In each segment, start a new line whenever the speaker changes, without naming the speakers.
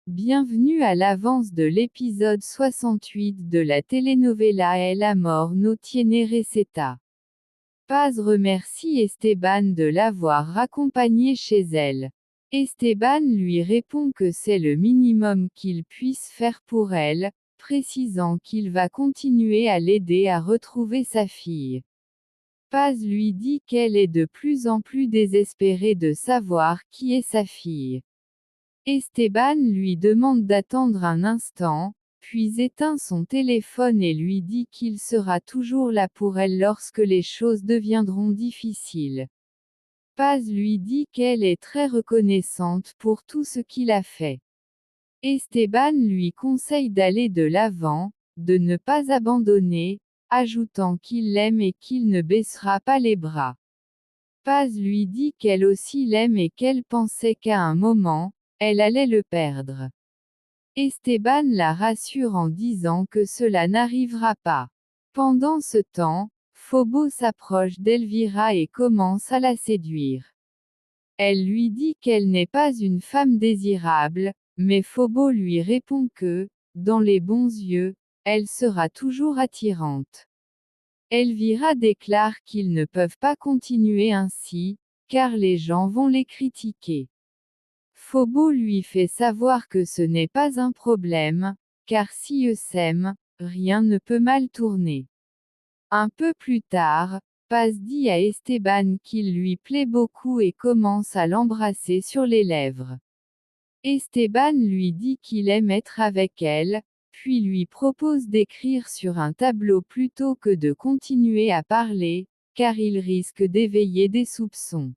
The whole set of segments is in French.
Bienvenue à l'avance de l'épisode 68 de la telenovela El amor no tiene receta. Paz remercie Esteban de l'avoir raccompagnée chez elle. Esteban lui répond que c'est le minimum qu'il puisse faire pour elle, précisant qu'il va continuer à l'aider à retrouver sa fille. Paz lui dit qu'elle est de plus en plus désespérée de savoir qui est sa fille. Esteban lui demande d'attendre un instant, puis éteint son téléphone et lui dit qu'il sera toujours là pour elle lorsque les choses deviendront difficiles. Paz lui dit qu'elle est très reconnaissante pour tout ce qu'il a fait. Esteban lui conseille d'aller de l'avant, de ne pas abandonner, ajoutant qu'il l'aime et qu'il ne baissera pas les bras. Paz lui dit qu'elle aussi l'aime et qu'elle pensait qu'à un moment, elle allait le perdre. Esteban la rassure en disant que cela n'arrivera pas. Pendant ce temps, Phobo s'approche d'Elvira et commence à la séduire. Elle lui dit qu'elle n'est pas une femme désirable, mais Phobo lui répond que, dans les bons yeux, elle sera toujours attirante. Elvira déclare qu'ils ne peuvent pas continuer ainsi, car les gens vont les critiquer. Phobo lui fait savoir que ce n'est pas un problème, car si eux s'aiment, rien ne peut mal tourner. Un peu plus tard, Paz dit à Esteban qu'il lui plaît beaucoup et commence à l'embrasser sur les lèvres. Esteban lui dit qu'il aime être avec elle, puis lui propose d'écrire sur un tableau plutôt que de continuer à parler, car il risque d'éveiller des soupçons.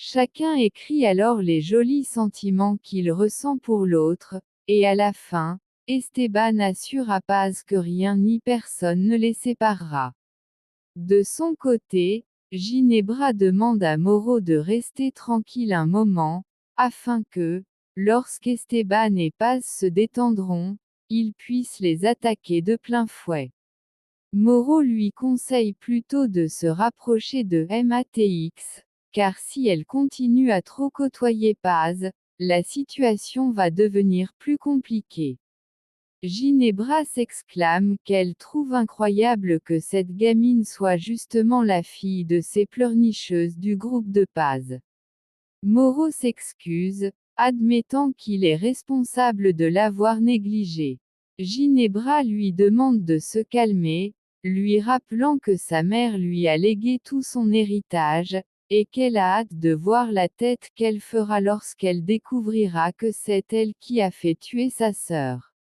Chacun écrit alors les jolis sentiments qu'il ressent pour l'autre, et à la fin, Esteban assure à Paz que rien ni personne ne les séparera. De son côté, Ginebra demande à Moro de rester tranquille un moment, afin que, lorsqu'Esteban et Paz se détendront, ils puissent les attaquer de plein fouet. Moro lui conseille plutôt de se rapprocher de Matx, car si elle continue à trop côtoyer Paz, la situation va devenir plus compliquée. Ginebra s'exclame qu'elle trouve incroyable que cette gamine soit justement la fille de ces pleurnicheuses du groupe de Paz. Moro s'excuse, admettant qu'il est responsable de l'avoir négligée. Ginebra lui demande de se calmer, lui rappelant que sa mère lui a légué tout son héritage, et qu'elle a hâte de voir la tête qu'elle fera lorsqu'elle découvrira que c'est elle qui a fait tuer sa sœur.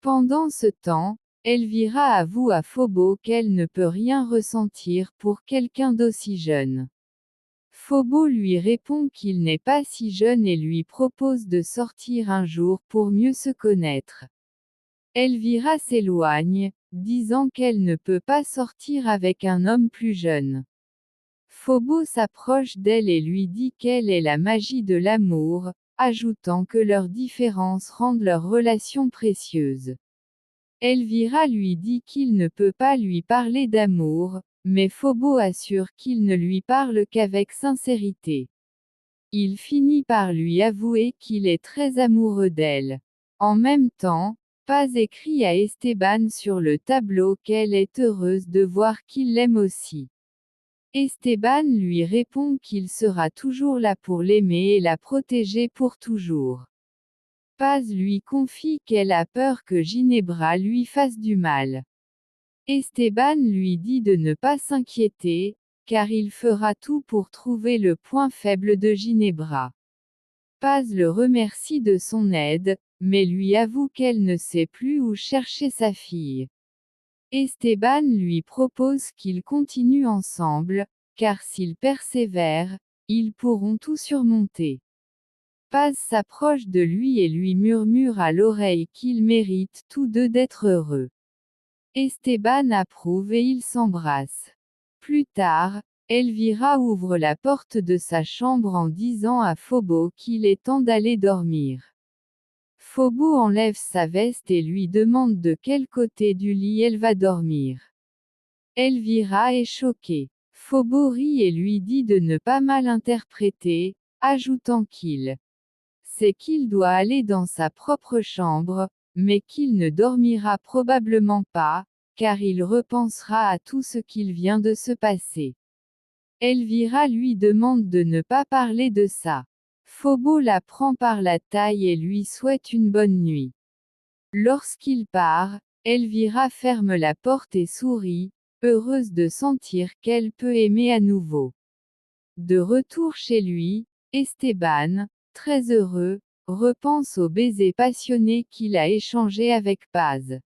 Pendant ce temps, Elvira avoue à Phobo qu'elle ne peut rien ressentir pour quelqu'un d'aussi jeune. Phobo lui répond qu'il n'est pas si jeune et lui propose de sortir un jour pour mieux se connaître. Elvira s'éloigne, disant qu'elle ne peut pas sortir avec un homme plus jeune. Phobo s'approche d'elle et lui dit qu'elle est la magie de l'amour, ajoutant que leurs différences rendent leur relation précieuse. Elvira lui dit qu'il ne peut pas lui parler d'amour, mais Phobo assure qu'il ne lui parle qu'avec sincérité. Il finit par lui avouer qu'il est très amoureux d'elle. En même temps, Paz écrit à Esteban sur le tableau qu'elle est heureuse de voir qu'il l'aime aussi. Esteban lui répond qu'il sera toujours là pour l'aimer et la protéger pour toujours. Paz lui confie qu'elle a peur que Ginebra lui fasse du mal. Esteban lui dit de ne pas s'inquiéter, car il fera tout pour trouver le point faible de Ginebra. Paz le remercie de son aide, mais lui avoue qu'elle ne sait plus où chercher sa fille. Esteban lui propose qu'ils continuent ensemble, car s'ils persévèrent, ils pourront tout surmonter. Paz s'approche de lui et lui murmure à l'oreille qu'ils méritent tous deux d'être heureux. Esteban approuve et ils s'embrassent. Plus tard, Elvira ouvre la porte de sa chambre en disant à Phobo qu'il est temps d'aller dormir. Phobo enlève sa veste et lui demande de quel côté du lit elle va dormir. Elvira est choquée. Phobo rit et lui dit de ne pas mal interpréter, ajoutant qu'il c'est qu'il doit aller dans sa propre chambre, mais qu'il ne dormira probablement pas, car il repensera à tout ce qu'il vient de se passer. Elvira lui demande de ne pas parler de ça. Phobo la prend par la taille et lui souhaite une bonne nuit. Lorsqu'il part, Elvira ferme la porte et sourit, heureuse de sentir qu'elle peut aimer à nouveau. De retour chez lui, Esteban, très heureux, repense au baiser passionné qu'il a échangé avec Paz.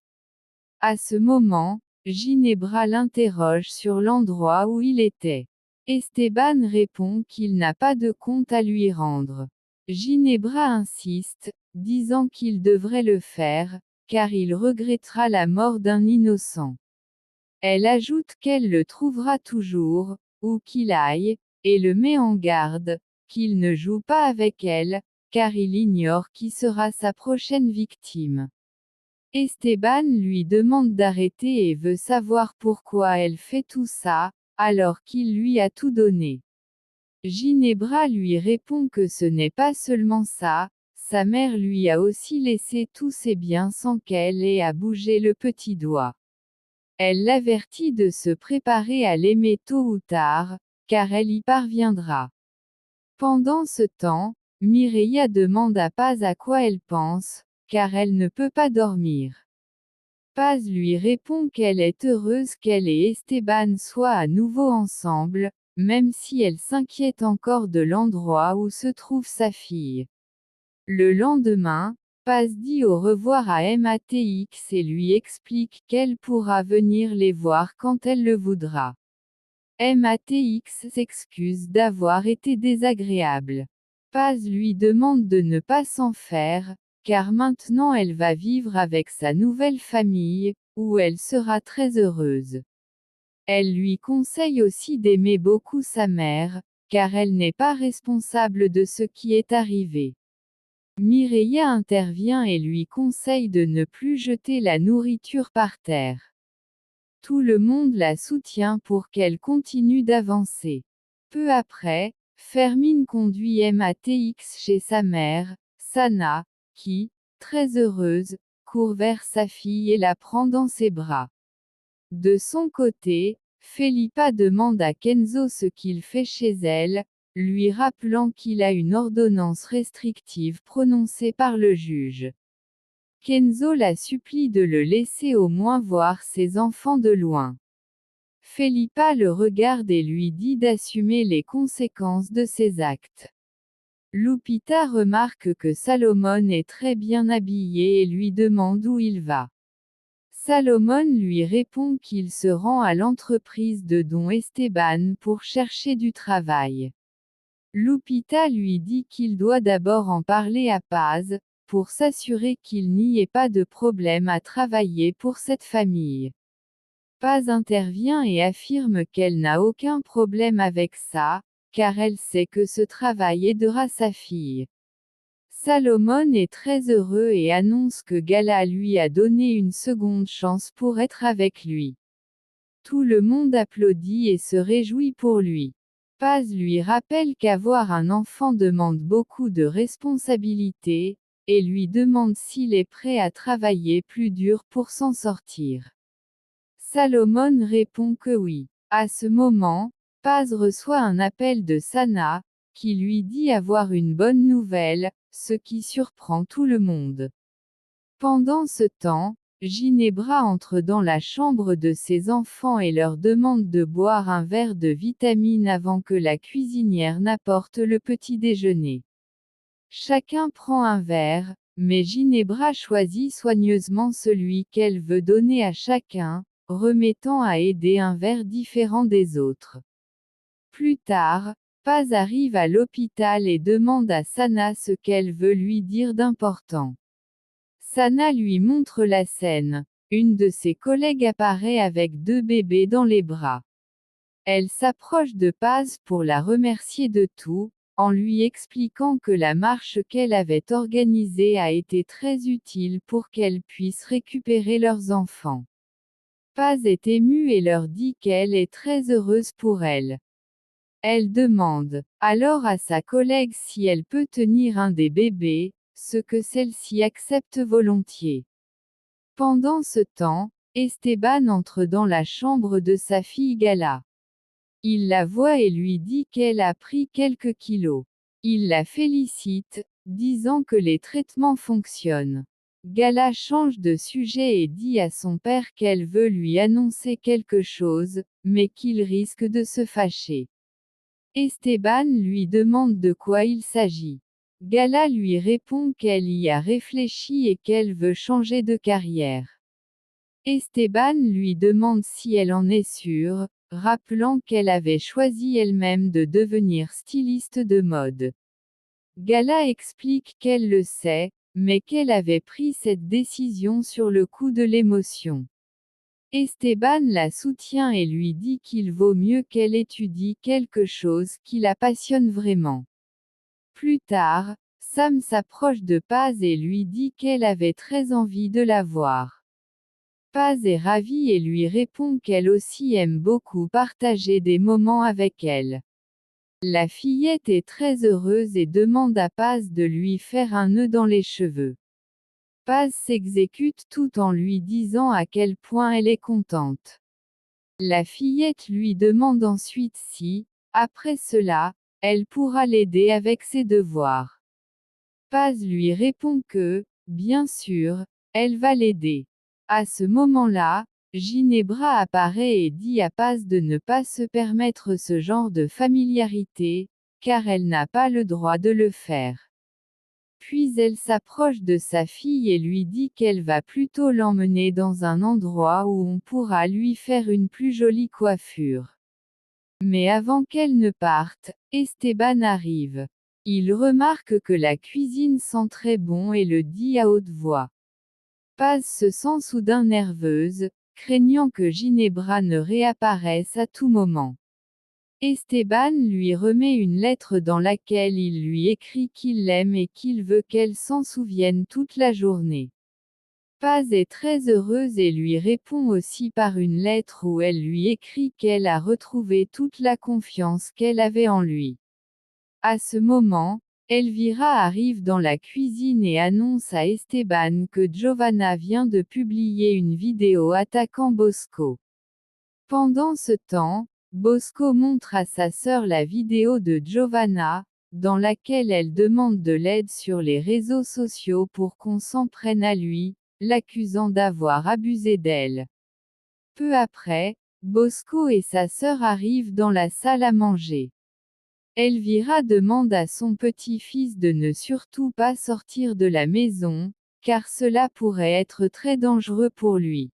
À ce moment, Ginebra l'interroge sur l'endroit où il était. Esteban répond qu'il n'a pas de compte à lui rendre. Ginebra insiste, disant qu'il devrait le faire, car il regrettera la mort d'un innocent. Elle ajoute qu'elle le trouvera toujours, où qu'il aille, et le met en garde, qu'il ne joue pas avec elle, car il ignore qui sera sa prochaine victime. Esteban lui demande d'arrêter et veut savoir pourquoi elle fait tout ça, alors qu'il lui a tout donné. Ginebra lui répond que ce n'est pas seulement ça, sa mère lui a aussi laissé tous ses biens sans qu'elle ait à bouger le petit doigt. Elle l'avertit de se préparer à l'aimer tôt ou tard, car elle y parviendra. Pendant ce temps, Mireia demande à Paz à quoi elle pense, car elle ne peut pas dormir. Paz lui répond qu'elle est heureuse qu'elle et Esteban soient à nouveau ensemble, même si elle s'inquiète encore de l'endroit où se trouve sa fille. Le lendemain, Paz dit au revoir à Matx et lui explique qu'elle pourra venir les voir quand elle le voudra. Matx s'excuse d'avoir été désagréable. Paz lui demande de ne pas s'en faire, car maintenant elle va vivre avec sa nouvelle famille, où elle sera très heureuse. Elle lui conseille aussi d'aimer beaucoup sa mère, car elle n'est pas responsable de ce qui est arrivé. Mireia intervient et lui conseille de ne plus jeter la nourriture par terre. Tout le monde la soutient pour qu'elle continue d'avancer. Peu après, Fermine conduit Matx chez sa mère, Sana, qui, très heureuse, court vers sa fille et la prend dans ses bras. De son côté, Felipa demande à Kenzo ce qu'il fait chez elle, lui rappelant qu'il a une ordonnance restrictive prononcée par le juge. Kenzo la supplie de le laisser au moins voir ses enfants de loin. Felipa le regarde et lui dit d'assumer les conséquences de ses actes. Lupita remarque que Salomon est très bien habillé et lui demande où il va. Salomon lui répond qu'il se rend à l'entreprise de Don Esteban pour chercher du travail. Lupita lui dit qu'il doit d'abord en parler à Paz, pour s'assurer qu'il n'y ait pas de problème à travailler pour cette famille. Paz intervient et affirme qu'elle n'a aucun problème avec ça, car elle sait que ce travail aidera sa fille. Salomon est très heureux et annonce que Gala lui a donné une seconde chance pour être avec lui. Tout le monde applaudit et se réjouit pour lui. Paz lui rappelle qu'avoir un enfant demande beaucoup de responsabilités, et lui demande s'il est prêt à travailler plus dur pour s'en sortir. Salomon répond que oui. À ce moment, Paz reçoit un appel de Sana, qui lui dit avoir une bonne nouvelle, ce qui surprend tout le monde. Pendant ce temps, Ginebra entre dans la chambre de ses enfants et leur demande de boire un verre de vitamine avant que la cuisinière n'apporte le petit déjeuner. Chacun prend un verre, mais Ginebra choisit soigneusement celui qu'elle veut donner à chacun, remettant à aider un verre différent des autres. Plus tard, Paz arrive à l'hôpital et demande à Sana ce qu'elle veut lui dire d'important. Sana lui montre la scène. Une de ses collègues apparaît avec 2 bébés dans les bras. Elle s'approche de Paz pour la remercier de tout, en lui expliquant que la marche qu'elle avait organisée a été très utile pour qu'elle puisse récupérer leurs enfants. Paz est émue et leur dit qu'elle est très heureuse pour elle. Elle demande alors à sa collègue si elle peut tenir un des bébés, ce que celle-ci accepte volontiers. Pendant ce temps, Esteban entre dans la chambre de sa fille Gala. Il la voit et lui dit qu'elle a pris quelques kilos. Il la félicite, disant que les traitements fonctionnent. Gala change de sujet et dit à son père qu'elle veut lui annoncer quelque chose, mais qu'il risque de se fâcher. Esteban lui demande de quoi il s'agit. Gala lui répond qu'elle y a réfléchi et qu'elle veut changer de carrière. Esteban lui demande si elle en est sûre, rappelant qu'elle avait choisi elle-même de devenir styliste de mode. Gala explique qu'elle le sait, mais qu'elle avait pris cette décision sur le coup de l'émotion. Esteban la soutient et lui dit qu'il vaut mieux qu'elle étudie quelque chose qui la passionne vraiment. Plus tard, Sam s'approche de Paz et lui dit qu'elle avait très envie de la voir. Paz est ravie et lui répond qu'elle aussi aime beaucoup partager des moments avec elle. La fillette est très heureuse et demande à Paz de lui faire un nœud dans les cheveux. Paz s'exécute tout en lui disant à quel point elle est contente. La fillette lui demande ensuite si, après cela, elle pourra l'aider avec ses devoirs. Paz lui répond que, bien sûr, elle va l'aider. À ce moment-là, Ginebra apparaît et dit à Paz de ne pas se permettre ce genre de familiarité, car elle n'a pas le droit de le faire. Puis elle s'approche de sa fille et lui dit qu'elle va plutôt l'emmener dans un endroit où on pourra lui faire une plus jolie coiffure. Mais avant qu'elle ne parte, Esteban arrive. Il remarque que la cuisine sent très bon et le dit à haute voix. Paz se sent soudain nerveuse, craignant que Ginebra ne réapparaisse à tout moment. Esteban lui remet une lettre dans laquelle il lui écrit qu'il l'aime et qu'il veut qu'elle s'en souvienne toute la journée. Paz est très heureuse et lui répond aussi par une lettre où elle lui écrit qu'elle a retrouvé toute la confiance qu'elle avait en lui. À ce moment, Elvira arrive dans la cuisine et annonce à Esteban que Giovanna vient de publier une vidéo attaquant Bosco. Pendant ce temps, Bosco montre à sa sœur la vidéo de Giovanna, dans laquelle elle demande de l'aide sur les réseaux sociaux pour qu'on s'en prenne à lui, l'accusant d'avoir abusé d'elle. Peu après, Bosco et sa sœur arrivent dans la salle à manger. Elvira demande à son petit-fils de ne surtout pas sortir de la maison, car cela pourrait être très dangereux pour lui.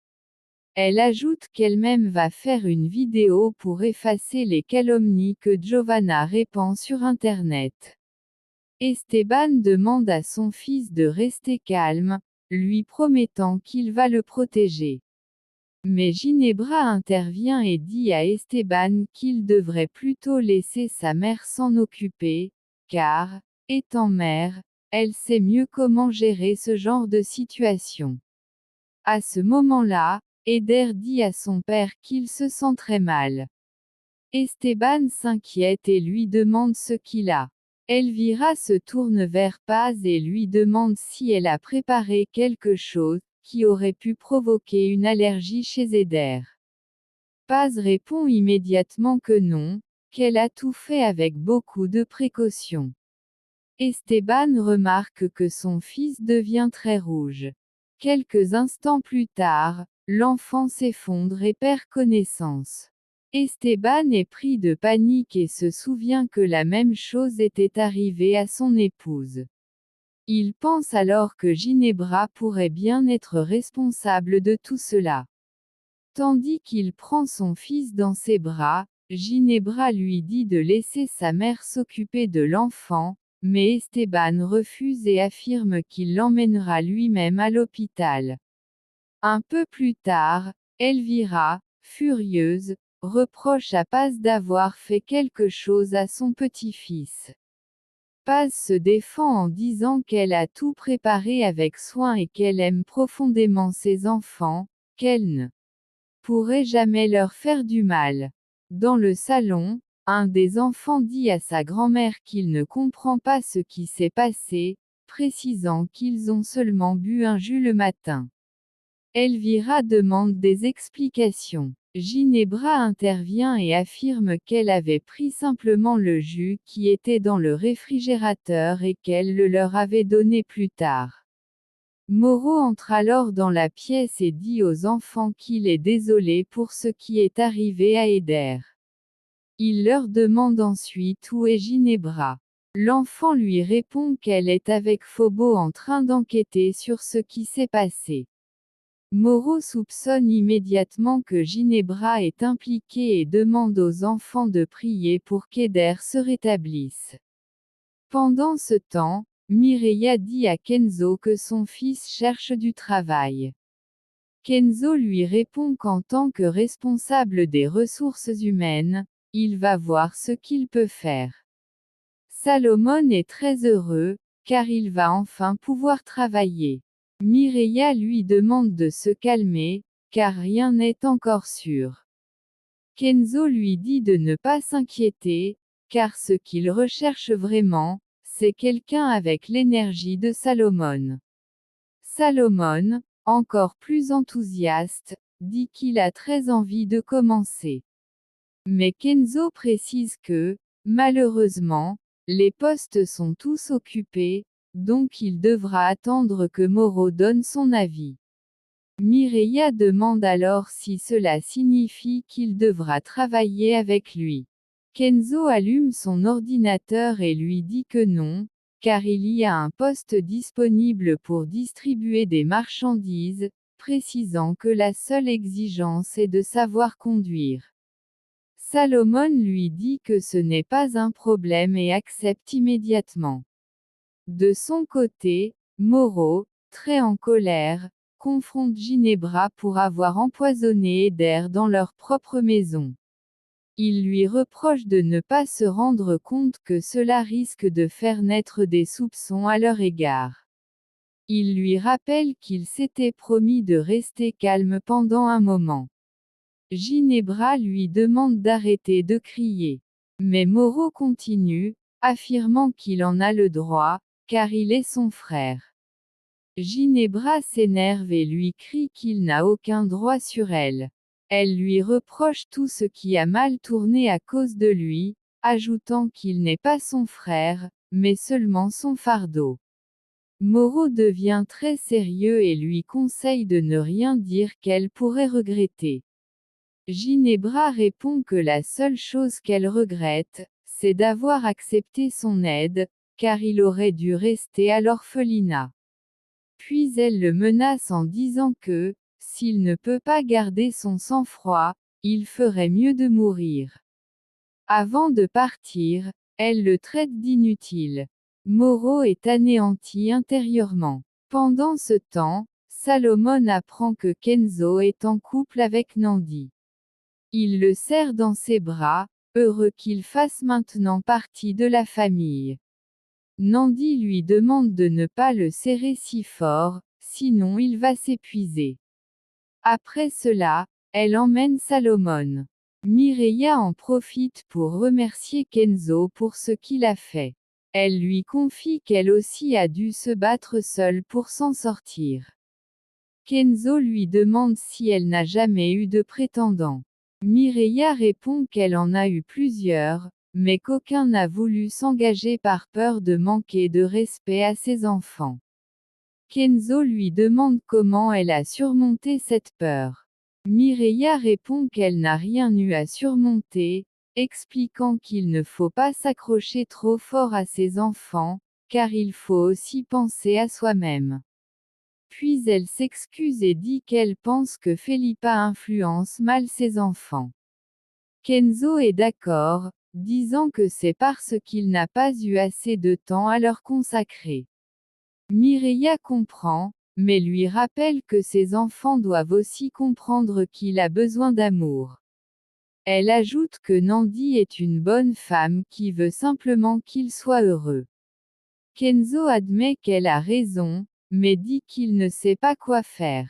Elle ajoute qu'elle-même va faire une vidéo pour effacer les calomnies que Giovanna répand sur Internet. Esteban demande à son fils de rester calme, lui promettant qu'il va le protéger. Mais Ginebra intervient et dit à Esteban qu'il devrait plutôt laisser sa mère s'en occuper, car, étant mère, elle sait mieux comment gérer ce genre de situation. À ce moment-là, Eder dit à son père qu'il se sent très mal. Esteban s'inquiète et lui demande ce qu'il a. Elvira se tourne vers Paz et lui demande si elle a préparé quelque chose qui aurait pu provoquer une allergie chez Eder. Paz répond immédiatement que non, qu'elle a tout fait avec beaucoup de précaution. Esteban remarque que son fils devient très rouge. Quelques instants plus tard, l'enfant s'effondre et perd connaissance. Esteban est pris de panique et se souvient que la même chose était arrivée à son épouse. Il pense alors que Ginebra pourrait bien être responsable de tout cela. Tandis qu'il prend son fils dans ses bras, Ginebra lui dit de laisser sa mère s'occuper de l'enfant, mais Esteban refuse et affirme qu'il l'emmènera lui-même à l'hôpital. Un peu plus tard, Elvira, furieuse, reproche à Paz d'avoir fait quelque chose à son petit-fils. Paz se défend en disant qu'elle a tout préparé avec soin et qu'elle aime profondément ses enfants, qu'elle ne pourrait jamais leur faire du mal. Dans le salon, Un des enfants dit à sa grand-mère qu'il ne comprend pas ce qui s'est passé, précisant qu'ils ont seulement bu un jus le matin. Elvira demande des explications. Ginebra intervient et affirme qu'elle avait pris simplement le jus qui était dans le réfrigérateur et qu'elle le leur avait donné plus tard. Moreau entre alors dans la pièce et dit aux enfants qu'il est désolé pour ce qui est arrivé à Eder. Il leur demande ensuite où est Ginebra. L'enfant lui répond qu'elle est avec Phobo en train d'enquêter sur ce qui s'est passé. Moreau soupçonne immédiatement que Ginebra est impliquée et demande aux enfants de prier pour qu'Eder se rétablisse. Pendant ce temps, Mireia dit à Kenzo que son fils cherche du travail. Kenzo lui répond qu'en tant que responsable des ressources humaines, il va voir ce qu'il peut faire. Salomon est très heureux, car il va enfin pouvoir travailler. Mireia lui demande de se calmer, car rien n'est encore sûr. Kenzo lui dit de ne pas s'inquiéter, car ce qu'il recherche vraiment, c'est quelqu'un avec l'énergie de Salomon. Salomon, encore plus enthousiaste, dit qu'il a très envie de commencer. Mais Kenzo précise que, malheureusement, les postes sont tous occupés, donc il devra attendre que Moreau donne son avis. Mireia demande alors si cela signifie qu'il devra travailler avec lui. Kenzo allume son ordinateur et lui dit que non, car il y a un poste disponible pour distribuer des marchandises, précisant que la seule exigence est de savoir conduire. Salomon lui dit que ce n'est pas un problème et accepte immédiatement. De son côté, Moreau, très en colère, confronte Ginebra pour avoir empoisonné Eder dans leur propre maison. Il lui reproche de ne pas se rendre compte que cela risque de faire naître des soupçons à leur égard. Il lui rappelle qu'il s'était promis de rester calme pendant un moment. Ginebra lui demande d'arrêter de crier. Mais Moreau continue, affirmant qu'il en a le droit, car il est son frère. Ginebra s'énerve et lui crie qu'il n'a aucun droit sur elle. Elle lui reproche tout ce qui a mal tourné à cause de lui, ajoutant qu'il n'est pas son frère, mais seulement son fardeau. Moreau devient très sérieux et lui conseille de ne rien dire qu'elle pourrait regretter. Ginebra répond que la seule chose qu'elle regrette, c'est d'avoir accepté son aide, car il aurait dû rester à l'orphelinat. Puis elle le menace en disant que, s'il ne peut pas garder son sang-froid, il ferait mieux de mourir. Avant de partir, elle le traite d'inutile. Moreau est anéanti intérieurement. Pendant ce temps, Salomon apprend que Kenzo est en couple avec Nandi. Il le serre dans ses bras, heureux qu'il fasse maintenant partie de la famille. Nandi lui demande de ne pas le serrer si fort, sinon il va s'épuiser. Après cela, elle emmène Salomon. Mireia en profite pour remercier Kenzo pour ce qu'il a fait. Elle lui confie qu'elle aussi a dû se battre seule pour s'en sortir. Kenzo lui demande si elle n'a jamais eu de prétendant. Mireia répond qu'elle en a eu plusieurs, mais qu'aucun n'a voulu s'engager par peur de manquer de respect à ses enfants. Kenzo lui demande comment elle a surmonté cette peur. Mireia répond qu'elle n'a rien eu à surmonter, expliquant qu'il ne faut pas s'accrocher trop fort à ses enfants, car il faut aussi penser à soi-même. Puis elle s'excuse et dit qu'elle pense que Felipa influence mal ses enfants. Kenzo est d'accord, disant que c'est parce qu'il n'a pas eu assez de temps à leur consacrer. Mireia comprend, mais lui rappelle que ses enfants doivent aussi comprendre qu'il a besoin d'amour. Elle ajoute que Nandi est une bonne femme qui veut simplement qu'il soit heureux. Kenzo admet qu'elle a raison, mais dit qu'il ne sait pas quoi faire.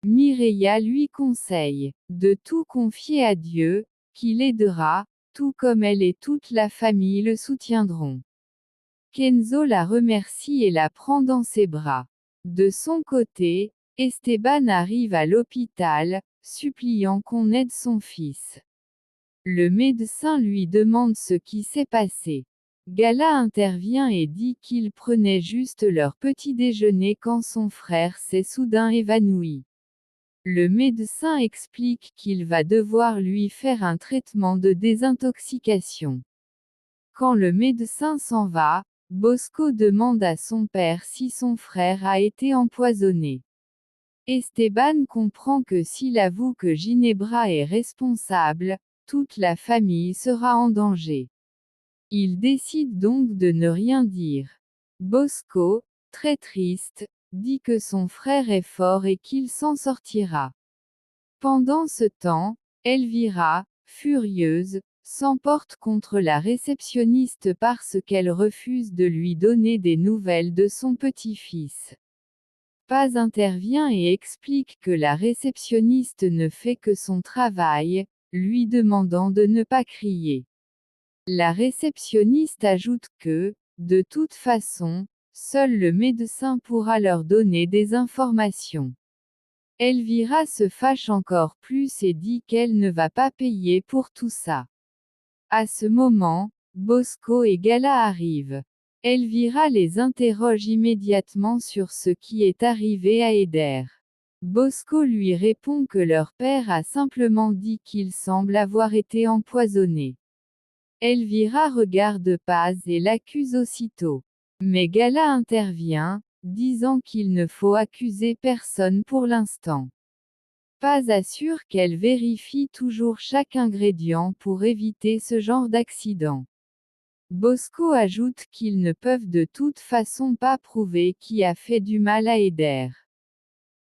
Mireia lui conseille de tout confier à Dieu, qui l'aidera, tout comme elle et toute la famille le soutiendront. Kenzo la remercie et la prend dans ses bras. De son côté, Esteban arrive à l'hôpital, suppliant qu'on aide son fils. Le médecin lui demande ce qui s'est passé. Gala intervient et dit qu'ils prenaient juste leur petit déjeuner quand son frère s'est soudain évanoui. Le médecin explique qu'il va devoir lui faire un traitement de désintoxication. Quand le médecin s'en va, Bosco demande à son père si son frère a été empoisonné. Esteban comprend que s'il avoue que Ginebra est responsable, toute la famille sera en danger. Il décide donc de ne rien dire. Bosco, très triste, dit que son frère est fort et qu'il s'en sortira. Pendant ce temps, Elvira, furieuse, s'emporte contre la réceptionniste parce qu'elle refuse de lui donner des nouvelles de son petit-fils. Paz intervient et explique que la réceptionniste ne fait que son travail, lui demandant de ne pas crier. La réceptionniste ajoute que, de toute façon, seul le médecin pourra leur donner des informations. Elvira se fâche encore plus et dit qu'elle ne va pas payer pour tout ça. À ce moment, Bosco et Gala arrivent. Elvira les interroge immédiatement sur ce qui est arrivé à Eder. Bosco lui répond que leur père a simplement dit qu'il semble avoir été empoisonné. Elvira regarde Paz et l'accuse aussitôt. Mais Gala intervient, disant qu'il ne faut accuser personne pour l'instant. Paz assure qu'elle vérifie toujours chaque ingrédient pour éviter ce genre d'accident. Bosco ajoute qu'ils ne peuvent de toute façon pas prouver qui a fait du mal à Eder.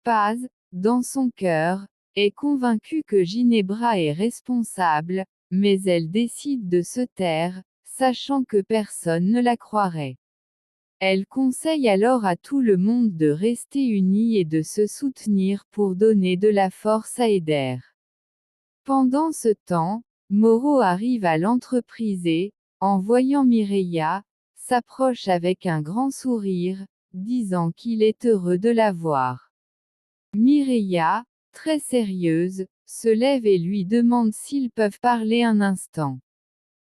Paz, dans son cœur, est convaincue que Ginebra est responsable, mais elle décide de se taire, sachant que personne ne la croirait. Elle conseille alors à tout le monde de rester unis et de se soutenir pour donner de la force à Eder. Pendant ce temps, Moro arrive à l'entreprise et, en voyant Mireia, s'approche avec un grand sourire, disant qu'il est heureux de la voir. Mireia, très sérieuse, se lève et lui demande s'ils peuvent parler un instant.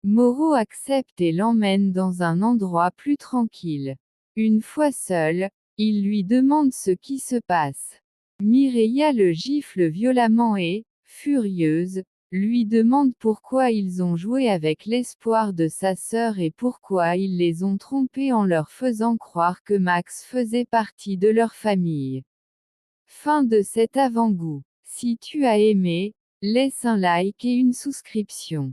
Moro accepte et l'emmène dans un endroit plus tranquille. Une fois seul, il lui demande ce qui se passe. Mireia le gifle violemment et, furieuse, lui demande pourquoi ils ont joué avec l'espoir de sa sœur et pourquoi ils les ont trompés en leur faisant croire que Max faisait partie de leur famille. Fin de cet avant-goût. Si tu as aimé, laisse un like et une souscription.